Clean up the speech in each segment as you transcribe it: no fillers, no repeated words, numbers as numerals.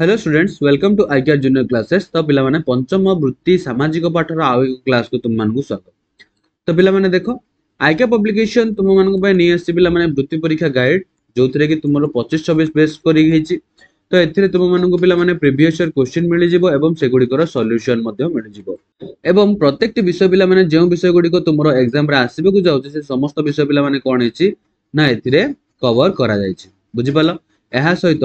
Hello students welcome to IKR junior classes. तो पिला माने पंचम वृत्ति सामाजिक पाठर आउ एक क्लास को तुम मानकु स्वागत। तो पिला माने देखो आईकेआर पब्लिकेशन तुम मानक पय नै आसी पिला माने वृत्ति परीक्षा गाइड जोथरे कि तुमरो 25-26 बेस करी हेची। तो एथिरे तुम मानक पिला माने प्रीवियस ईयर क्वेश्चन मिलि जिवो एवं से गुडी कर सॉल्यूशन मध्ये मिलि जिवो एवं प्रत्येक विषय पिला माने जे विषय गुडी को तुमरो एग्जाम रे आसीबे को जाउछ से समस्त विषय पिला माने कोन हेची ना एथिरे कवर करा जायछि। बुझि पालो एहा सहित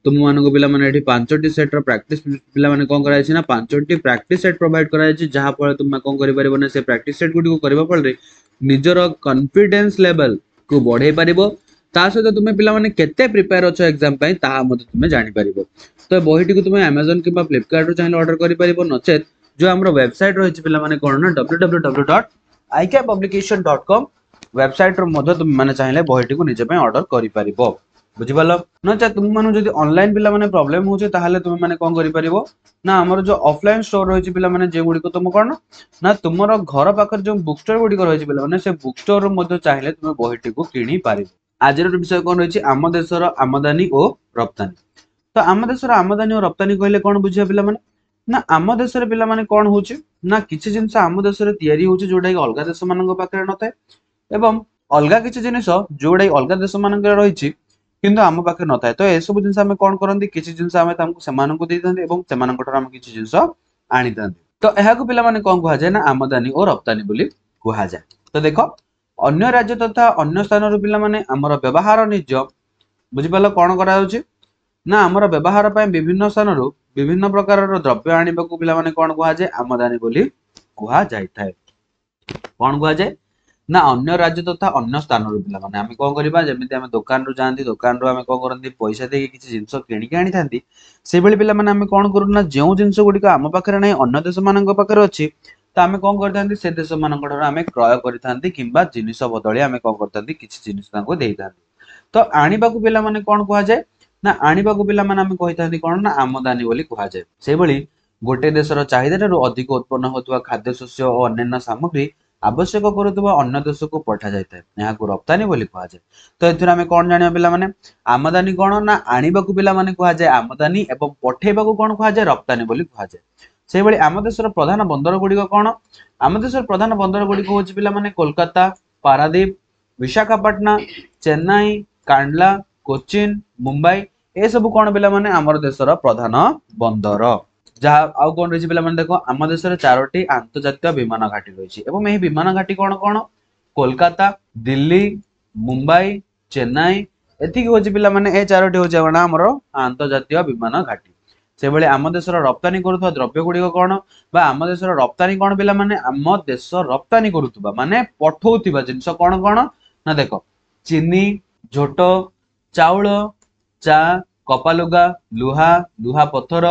तुम मानक पिला माने एठी पांचटी सेट रो प्रैक्टिस पिला माने कोन करा ना पांचटी प्रैक्टिस सेट प्रोवाइड करा जहा फल तुम कोन करि परिबो ना से प्रैक्टिस सेट गुडी को करबा फल रे निजर कॉन्फिडेंस लेवल को बढ़ाई पारिबो। ता सहित तुम पिला माने केते प्रिपेयर अछ एग्जाम पई ता मते तुम जानि पारिबो। तो बहीटी को तुम Amazon किबा Flipkart रो चाहे ऑर्डर करि परिबो नचेत जो हमरो वेबसाइट रहिछि पिला माने कोन ना www.ikpublication.com वेबसाइट रो मधे तुम माने चाहिले बहीटी को निजे पई ऑर्डर करि परिबो। बुझि पालो न चा तुम माने जदी ऑनलाइन पिला माने प्रॉब्लम होचे ताहाले तुम माने कोन करि परिबो ना हमर जो ऑफलाइन स्टोर रहिछि पिला माने जे गुडी को तुम कोन ना तुमरो घर पाकर जो बुक स्टोर गुडी को रहिछि पिला माने से बुक स्टोर रो मधे चाहिले तुम बहीटी को किनि पारिबो। आजर विषय कोन रहिछि आम देशर आमदानी ओ रप्तानी। तो आम देशर आमदानी और रप्तानी कहले कोन बुझिया पिला माने ना आम देशर पिला माने कोन होछि ना किछि जिंस आम देशर तयारी होछि जोडा कि अलगा देश मानक पाकर नथाय एवं अलगा किछि जिनिस जोडा अलगा देश मानक रहिछि किंतु आम पाखे नथाय। तो ए सब जिंस आमे कोन करंती किछि जिंस आमे तामको सेमाननको देइथांती एवं सेमानकोटर आमे किछि जिंस आनिथांती। तो एहा को पिला माने कोन कुहा जाय ना आमदानी और रप्तानी बोली कुहा जाय। तो देखो अन्य राज्य तथा अन्य स्थान रो पिला माने हमर व्यवहार निज बुझि पालो कोन करा होछि ना हमर व्यवहार पय विभिन्न स्थान रो विभिन्न प्रकार रो द्रव्य आनिबाकू पिला माने कोन कुहा जाय आमदानी बोली कुहा जायथाय। कोन कुहा जाय ना अन्य राज्य तथा अन्य स्थान रो पिला माने आमे कोन करबा जेमिति आमे दुकान रो जानती दुकान रो आमे कोन करंती पैसा देके किछि जिंस किनि के आनी थांती से बेले पिला माने आमे कोन करू ना जेउ जिंस गुडी को आम पाखरे नै अन्य देश मानक पाखरे अछि त आमे कोन करथांती से देश मानक ठारो आमे क्रय करिथांती किंबा जिनिस बदली आमे कोन करथांती किछि जिनिस तांको देइथांती। तो आनिबाकू पिला माने कोन कुहा जाय ना आनिबाकू पिला माने आमे कहिथांती कोन ना आमदानी बोली कुहा जाय। से बळी गोटे देशर चाहिदा ठारो अधिक उत्पन्न होतवा खाद्य शस्य और अन्य सामग्री आवश्यक करुवा अन्य देश को पठा जायता यहाँ को रप्तानी बोली कहा जाय। तो एथुर आमे कोन जानिया पिला माने आमदानी कोन ना आनिबाकू पिला माने कहा जाय आमदानी एवं पठेबाकू कोन कहा जाय रप्तानी बोली कहा जाय। से बळी आम देशर प्रधान बंदर गुडी कोन आम देशर प्रधान बंदर गुडी को होछि पिला माने कोलकाता पारादीप विशाखापट्टनम चेन्नई कांडला कोचिन मुंबई ए सब कोन पिला माने हमर देशर प्रधान बंदर जहा आउ कोन रहिछि पिला माने देखो आम देशर चारोटी अंतर्जातीय विमान घाटी रहिछि एवं एही विमान घाटी कोन कोन कोलकाता दिल्ली मुंबई चेन्नई एथि होछि पिला माने ए चारोटी होछि हमर अंतर्जातीय विमान घाटी। से बेले आम देशर रप्तानी करुवा द्रव्य गुडी कोन बा आम देशर रप्तानी कोन पिला माने आम देश रप्तानी करुवा माने पठौतिबा जिंस कोन कोन ना देखो चीनी झोटो चाउल चा कपालुगा लुहा लुहा पत्थर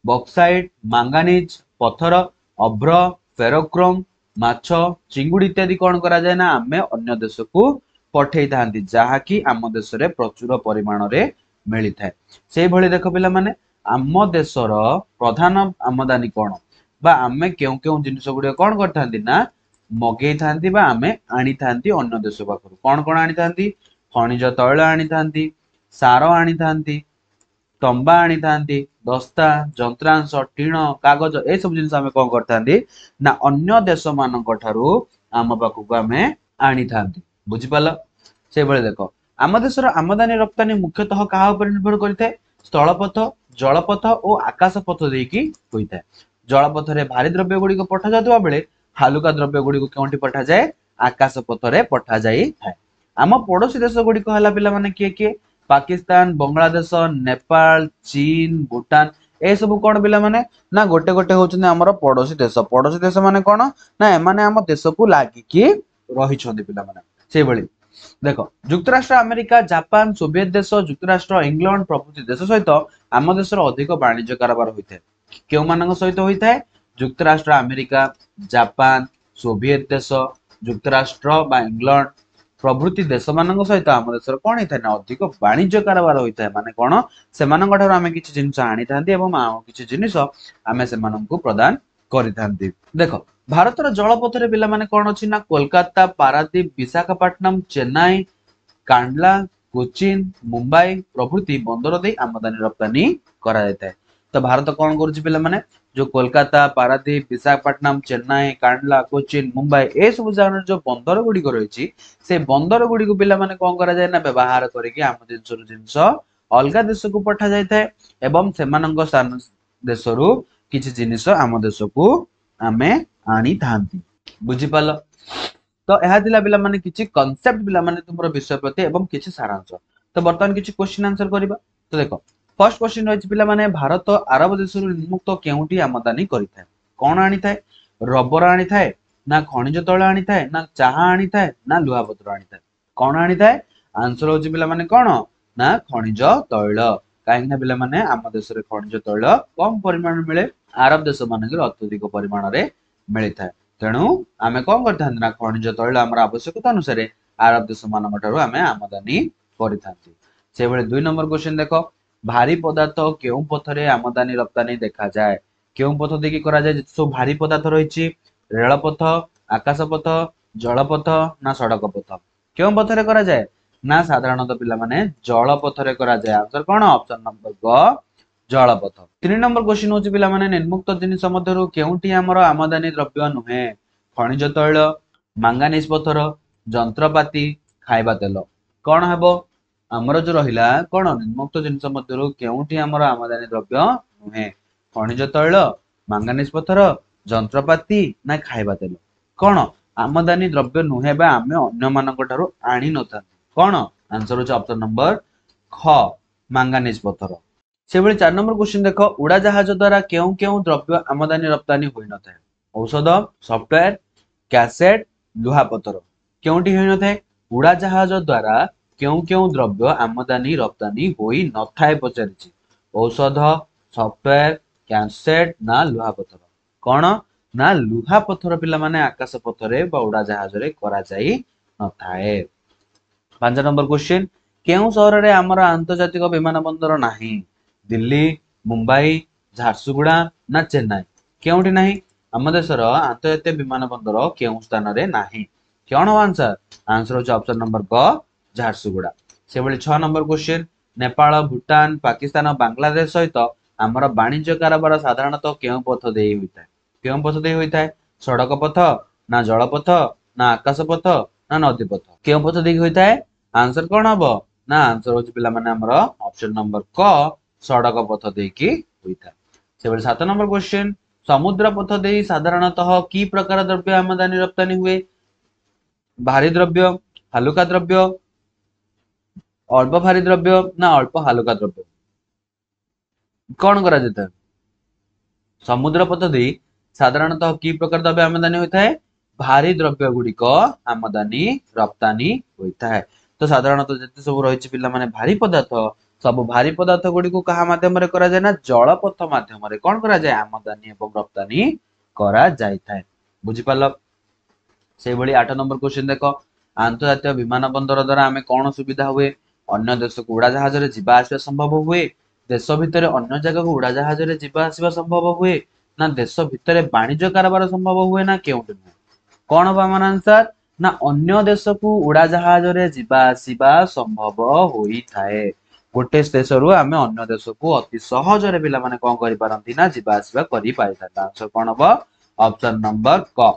बक्साइट मांगानीज पत्थर अभ्र फेरोक्रोम माछ चिंगुडी इत्यादि कोन करा जाय ना आमे अन्य देश को पठेई थांती जहा कि आम देश रे प्रचुर परिमाण रे मिली थाए। सेही भली देखो पिला माने आम देशर प्रधान आमदानी कोन बा आमे केउ केउ जिनिस गुडी कोन करथांती ना मगेई थांती बा आमे आनी थांती अन्य देश पाखरु कोन कोन आनी थांती खनिज तैल आनी थांती सार आनी थांती तंबा आनी थांती दस्ता जंत्रांश टीण कागज ए सब जिनिस आमे कोन करथांती ना अन्य देश मानक ठारू आम पाखकु आमे आनी थांती। बुझि पालो से बेले देखो आम देशर आमदानी रप्तानी मुख्यतः काहा उपर निर्भर करिथाय स्थलपथ जलपथ और आकाश पथ देकी होइथाय। जलपथ रे भारी द्रव्य गुडी को पठा जातबा बेले हालुका द्रव्य गुडी को केउंटी पठा जाय आकाश पथ रे पठा जाई थाय। आम पड़ोसी देश गुडी को हला पिला माने के पाकिस्तान बांग्लादेश नेपाल चीन भूटान ए सब कोन पिला माने ना गोटे गोटे होचने हमर पड़ोसी देश माने कोन ना ए माने हम देश को लागि कि रहि छथि पिला माने। से भली देखो युक्तराष्ट्र अमेरिका जापान सोवियत देश युक्तराष्ट्र इंग्लैंड प्रभृति देश सहित आम देशर अधिक वाणिज्य कारोबार होइथाय केउ मानक सहित होइथाय युक्तराष्ट्र अमेरिका जापान सोवियत देश युक्तराष्ट्र बा इंग्लैंड प्रभृति देश मानक सहित आम देशर कोन हिथाय ना अधिक वाणिज्य कारोबार होइथाय माने कोन सेमानक ठार आमे किछि जिनिस आनी थांती एवं किछि जिनिस आमे सेमानकु प्रदान करि थांती। देखो भारतर जलपथ रे पिला माने कोन अछि ना कोलकाता पारादीप विशाखापट्टनम चेन्नई कांडला कोचिन मुंबई प्रभृति बंदर दे आमदानी रप्तानी करा जायताय। तो भारत कौन करुच्ची पिला माने जो कोलकाता पारादीप विशाखापट्टनम चेन्नई कांडला कोचिन मुंबई ए सब जगह जो बंदर गुड़िक रही से बंदर गुड़ी को पिला माने कौन करा जाए ना व्यवहार करके आम जिनस अलग देश को पठा जाए थाए एवं सेमानंक स्थान देशरू किछि जिनिस आम देश को आमे आनी थांती बुझी पाल तो यह थिला पिला माने किछि कांसेप्ट पिला माने तुमरो विषय प्रति एवं किछि सारांश तो वर्तमान किछि क्वेश्चन आंसर करबा तो देखो फर्स्ट क्वेश्चन रही पिला माने भारत अरब देशरू निर्मुक्त केउटी आमदानी करिथाय कोन आनी थाए रबर आनी थाए ना खनिज तैल आनी थाए ना चाहा आनी थाए ना लुहापत्र आनी थाए कोन आनी थाए आंसर होछि पिला माने कोन ना खनिज तैल काहे ना पिला माने आम देश रे खनिज तैल कम परिमाण मिले अरब देश मानक अत्यधिक परिमाण रे मिली थाए तेणु आमे कौन करता ना खनिज तैल आम आवश्यकता अनुसार अरब देश मान आमे आमदानी करिथांती से बेले 2 नंबर क्वेश्चन देखो भारी पदार्थ केउ पथरे आमदानी रप्तानी देखा जाए केउ पथ देखि करा जाए सब भारी पदार्थ रहिछि रेल पथ आकाश पथ जल पथ ना सड़क पथ केउ पथरे करा जाए ना साधारणतः पिला माने जल पथरे करा जाए आंसर कोन ऑप्शन नंबर ग जल पथ 3 नंबर क्वेश्चन होछि पिला माने निर्मुक्त जिनिस मध्यरु केउटी हमर आमदानी द्रव्य नुहे खनिज तैल मांगानीज पथर जंत्रपाती खाइबा तेल कोन हेबो हमर जो रहिला कोन निर्मुक्त जिनिस मध्यरु केउटी हमर आमदानी द्रव्य नुहे खनिज तैल मांगानीज पथर जंत्रपाती ना खाइबा तेल कोन आमदानी द्रव्य नुहे बा आमे अन्य मानक ठारू आनी नथा कोन आंसर होछि ऑप्शन नंबर ख मांगानीज पथर से बेले 4 नंबर क्वेश्चन देखो उड़ा जहाज द्वारा केउ केउ द्रव्य आमदानी रप्तानी होई न थाए औषध सॉफ्टवेयर कैसेट लुहा पथर केउटी होई न थाए उड़ा जहाज द्वारा केउ केउ द्रव्य आमदानी रप्तानी होई न थाए पचारिछि औषध सॉफ्टवेयर कैसेट ना लुहा पथर कोन ना लुहा पथर पिला माने आकाश पथरे बा उड़ा जहाज रे करा जाई न थाए 5 नंबर क्वेश्चन केउ शहर रे हमर आंतर्जातिक विमान बंदर नाही दिल्ली मुंबई झारसुगुड़ा ना चेन्नई केउठी नाही आम देशर आंतर्जातीय विमान बंदर केउ स्थान रे नाही कोन आंसर आंसर होछि ऑप्शन नंबर ग झारसुगुड़ा से बेले 6 नंबर क्वेश्चन नेपाल भूटान पाकिस्तान और बांग्लादेश सहित हमर वाणिज्य कारोबार साधारणतः केउ पथ देई होइताय केउ पथ देई होइताय सड़क पथ ना जल पथ ना आकाश पथ ना नदी पथ केउ पथ देई होइताय आंसर कोन हबो ना आंसर होछि पिला माने हमर ऑप्शन नंबर क सड़क पथ देकी होइता से बेले 7 नंबर क्वेश्चन समुद्र पथ देई साधारणतः की प्रकार द्रव्य आमदानी रप्तानी हुए भारी द्रव्य हलुका द्रव्य अल्प भारी द्रव्य ना अल्प हलुका द्रव्य कौन करा जाता है समुद्र पथ देई साधारणतः की प्रकार द्रव्य आमदानी होता है भारी द्रव्य गुड़िक आमदानी रप्तानी होता है तो साधारणतः जते सब रही पिला माने भारी पदार्थ सब भारी पदार्थ गुड़ी को कहा माध्यम रे करा जाय ना जलपथ माध्यम रे कोन करा जाय आमदानी एवं रप्तानी करा जाय थाए बुझी पाल से बळी 8 नंबर क्वेश्चन देखो आंतर्जातीय विमान बंदर द्वारा हमें कोन सुविधा हुए अन्य देश को उड़ा जहाज रे जीवा आसीबा संभव हुए देश भितर अन्य जगह को उड़ा जहाज रे जीवा आसीबा संभव हुए ना देश भितर वाणिज्य कारोबार संभव हुए ना केउटी कोन बा मन आंसर ना अन्य देश को उड़ा जहाज रे जीवा आसीबा संभव होई थाए गोटे देश रु आमे अन्य देश को अति सहज रे पिला माने कोन करि पारंती ना जीवा आसीबा करि पाइता आंसर कोन हबो ऑप्शन नंबर क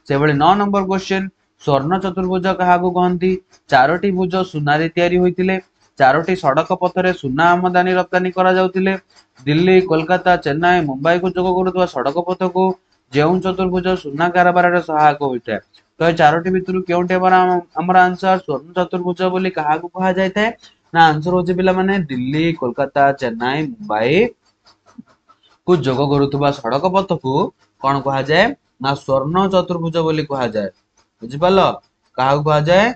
से बेले 9 नंबर क्वेश्चन स्वर्ण चतुर्भुज कहा को कहंती चारोटी भुज सुनारी तयारी होइतिले चारोटी सड़क पथरे सुना आमदानी रप्तानी करा जाउतिले दिल्ली कोलकाता चेन्नई मुंबई को जोग करुवा सड़क पथ को जेउ चतुर्भुज सुना कारोबार रे सहायक होइते तो चारोटी भितरु केउटे हमर आंसर स्वर्ण चतुर्भुज बोली कहा को कहा जायते ना आंसर होचे पिला माने दिल्ली कोलकाता चेन्नई मुंबई को जोग करुवा सड़क पथ को कौन कहा जाए ना स्वर्ण चतुर्भुज बोली कहा जाए बुझी पाल कहा कहा जाए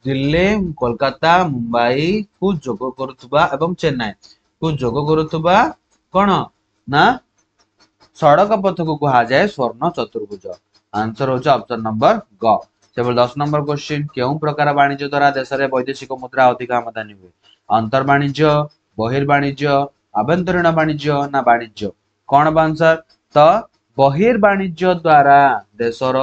दिल्ली कोलकाता मुंबई को जोग करुवा एवं चेन्नई को जोग करुवा कौन ना सड़क पथ को कहा जाए स्वर्ण चतुर्भुज आंसर होचे ऑप्शन नंबर ग केवल 10 नंबर क्वेश्चन केउ प्रकार वाणिज्य द्वारा देश रे वैदेशिक मुद्रा अधिक आमदानी हुए अंतर वाणिज्य बहिर्वाणिज्य आभ्यंतरीण वाणिज्य ना वाणिज्य कौन बा आंसर तो बहिर्वाणिज्य द्वारा देशर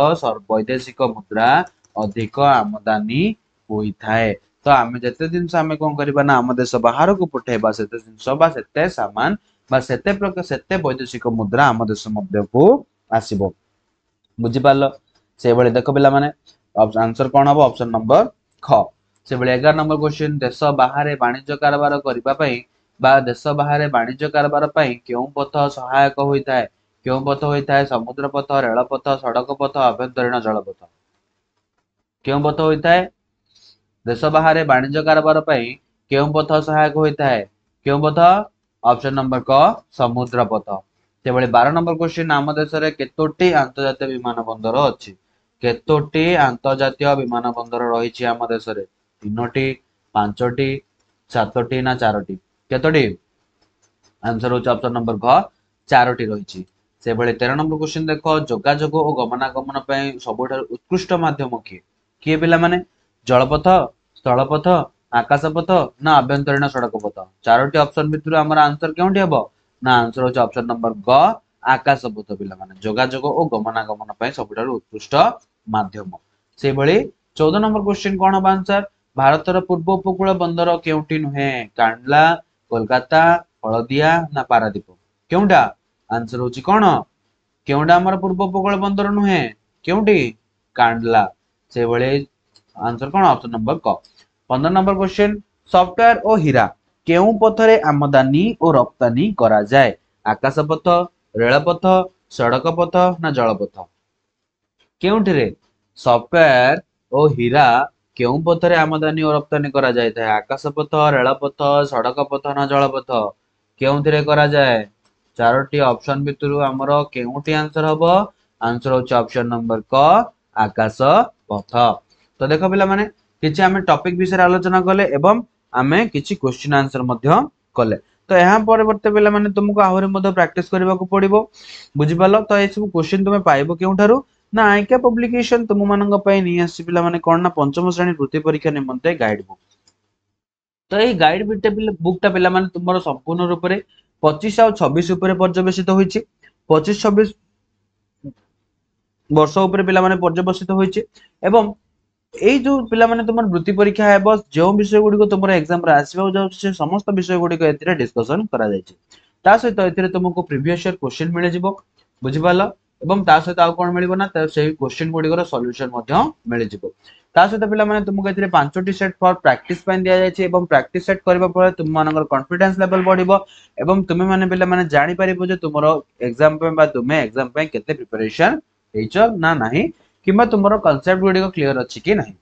वैदेशिक मुद्रा अधिक आमदानी होई थाए तो आमे जते दिन से आमे कोन करबा ना आम देश बाहर को पठेबा सेते दिन सबा सेते सामान बा सेते प्रकार सेते वैदेशिक मुद्रा आम देश मध्य को आसीबो बुझी पारलो से भले देखो पिला माने आंसर कोन हबो ऑप्शन नंबर ख से भले 11 नंबर क्वेश्चन देश बाहर वाणिज्य कारोबार करबा पई बा देश बाहर वाणिज्य कारोबार पई केउ पथ सहायक होइताय केउ पथ होइताय समुद्र पथ रेल पथ सड़क पथ आभ्यंतरीण जल पथ केउ पथ होइताय देश बाहर वाणिज्य कारोबार पई केउ पथ सहायक होइताय केउ पथ ऑप्शन नंबर क समुद्र पथ से भले 12 नंबर क्वेश्चन आम देश रे केतोटी अंतर्जातीय विमान बंदर अछि केतोटी अंतर्जातीय विमान बंदर रहिछि आम देश रे तीनोटी पांचोटी सातोटी ना चारोटी केतोटी आंसर होछि ऑप्शन नंबर घ चारोटी रहिछि से भले 13 नंबर क्वेश्चन देखो जोगाजोग और गमनागमन पई सबुठार उत्कृष्ट माध्यम किए पिला माने जलपथ स्थलपथ आकाशपथ ना आभ्यंतरीण सड़क पथ चारोटी ऑप्शन भितर हमर आंसर केउंटी हबो ना आंसर होछि ऑप्शन नंबर ग आकाशपथ पिला माने जोगाजोग और गमनागमन पई सबुठार उत्कृष्ट माध्यम से भली 14 नंबर क्वेश्चन कोन हबो आंसर भारतर पूर्व उपकूल बंदर केउंटी नुहे कांडला कोलकाता हळदिया ना पारादीप केउंटा आंसर होछि कोन केउंटा हमर पूर्व उपकूल बंदर नुहे केउंटी कांडला से भले आंसर कोन ऑप्शन नंबर क 15 नंबर क्वेश्चन सॉफ्टवेयर और हीरा केउ पथरे आमदानी और रप्तानी करा जाए आकाशपथ रेलपथ सड़क पथ ना जलपथ केउंठिरे सॉफ्टवेयर और हीरा केउ पथरे आमदानी और रप्तानी करा जाय था आकाशपथ रेलपथ सड़क पथ ना जलपथ केउंठिरे करा जाए चारोटी ऑप्शन भितरु हमर केउंटी आंसर हबो आंसर होछि ऑप्शन नंबर क आकाश पथ तो देखो पिला माने किछि हमें टॉपिक विषय आलोचना कले एवं हमें किछि क्वेश्चन आंसर मध्य कले तो यहाँ परवर्ती पिला माने तुमको आहुरी मध्य प्रैक्टिस करबा को पड़िबो बुझि पालो तो ए सब क्वेश्चन तुमे पाइबो केउठारु ना आईका पब्लिकेशन तुम मानक पई नि आसी पिला माने कोन ना पंचम श्रेणी वृत्ति परीक्षा निमंते गाइड बुक तो ये गाइड बुकटा पिला माने तुमरो संपूर्ण रूप रे 25 और 26 ऊपर पर्यवेसित होईछि 25 26 वर्ष ऊपर पिला माने पर्यवेसित होईछि एवं एई जो पिला माने तुमर वृत्ति परीक्षा है बस जो विषय गुडी को तुमर एग्जाम रे आसीबा जाउ से समस्त विषय गुडी को एथिरे डिस्कशन करा जायछि ता सहित एथिरे तुमको प्रीवियस ईयर क्वेश्चन मिले जिवो बुझि पालो एवं ता सहित आ कोन मिलिबो ना त सेही क्वेश्चन गुडी को सॉल्यूशन मध्य मिले जिवो ता सहित पिला माने तुमको एथिरे पांचोटी सेट फॉर प्रैक्टिस पय दिया जायछि एवं प्रैक्टिस सेट करबा पर तुम मानकर कॉन्फिडेंस लेवल बढ़िबो एवं तुमे माने पिला माने जानि परिबो जे तुमरो एग्जाम पे बा तुमे एग्जाम पे केते प्रिपरेशन हेचो ना नाही किबा तुमरो कांसेप्ट गुडी को क्लियर अछि कि नाही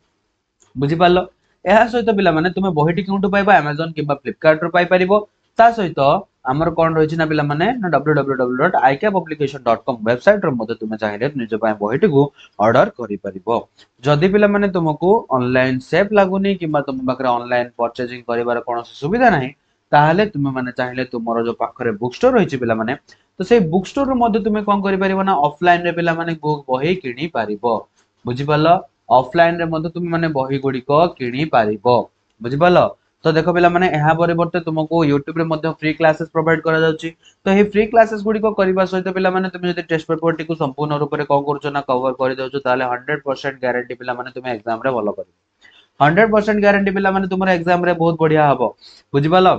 बुझी पारलो एहा सहित पिला माने तुमे बहिटी केउंटु पाइबा Amazon किबा Flipkart रो पाइ परिबो ता सहित हमर कोन रहिछि ना पिला माने www.icapapplication.com वेबसाइट रो मते तुमे चाहिले निज पाइ बहिटी को ऑर्डर करि परिबो जदि पिला माने तुमको ऑनलाइन सेफ लागुनी किबा तुम बकरे ऑनलाइन परचेजिंग करिवार कोनोसी सुविधा नाही ताहाले तुमे माने चाहिले तुमरो जो पाखरे बुक स्टोर रहिछि पिला माने तो से बुक स्टोर रो मते तुमे कोन करि परिबो ना ऑफलाइन रे पिला माने बुक बही किनि परिबो बुझी पारलो ऑफलाइन रे मते तुम माने बही गुडी को किनि पारिबो बुझि पालो तो देखो पिला माने एहा परिवर्ते तुमको YouTube रे मते फ्री क्लासेस प्रोवाइड करा जाउची तो हे फ्री क्लासेस गुडी को करबा सहित पिला माने तुम जदि टेस्ट पेपर टी को संपूर्ण रूप रे कोन करछो ना कवर करि देउछो ताले 100% गारंटी पिला माने तुम एग्जाम रे भलो करिबो 100% गारंटी पिला माने तुमरो एग्जाम रे बहुत बढ़िया हबो बुझि पालो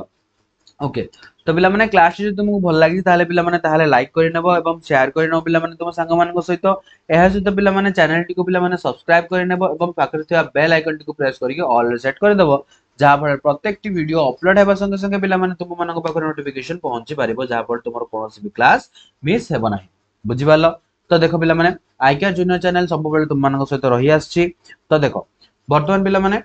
ओके तो पिला माने क्लास जे तुमको भल लागि ताले पिला माने ताले लाइक करि नेबो एवं शेयर करि नेबो पिला माने तुम संग मान को सहित एहा सहित पिला माने चैनल टी को पिला माने सब्सक्राइब करि नेबो एवं पाखरे थिया बेल आइकन टी को प्रेस करिके ऑल रे सेट करि देबो जहा पर प्रत्येक टी वीडियो अपलोड हेबा संगे संगे पिला माने तुम मानक पाखरे नोटिफिकेशन पहुंची पारिबो जहा पर तुमरो कोनोसी भी क्लास मिस हेबो नाही बुझि पालो तो देखो पिला माने आईके जूनियर चैनल सब बेले तुम मानक सहित रही आछि तो देखो वर्तमान पिला माने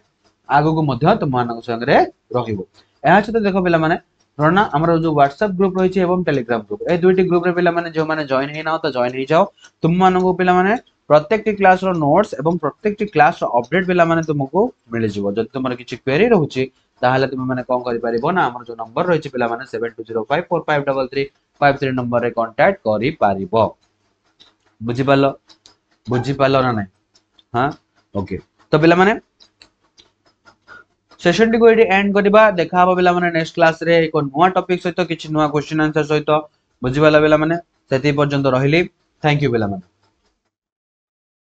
आगो को मध्य तुम मानक संगे रहिबो एहा सहित देखो पिला माने रना हमर जो WhatsApp ग्रुप रही छे एवं Telegram ग्रुप ए दुईटी ग्रुप रे पिला माने जो माने जॉइन हे ना तो जॉइन हे जाओ तुम मानको पिला माने प्रत्येक टी क्लास रो नोट्स एवं प्रत्येक टी क्लास रो अपडेट पिला माने तुमको मिले जिवो जति तुमर किछि क्वेरी रहउची ताहाले तुम माने कोन करि परिबो ना हमर जो नंबर रही छे पिला माने 7205453353 नंबर रे कांटेक्ट करि परिबो बुझि पालो ना नै हां ओके तो पिला माने सेशन टी को एडी एंड करबा देखा हबो पिला माने नेक्स्ट क्लास रे एको नुवा टॉपिक सहित किछि नुवा क्वेश्चन आंसर सहित बुझिबाला पिला माने सेति पर्यंत रहिली थैंक यू पिला माने।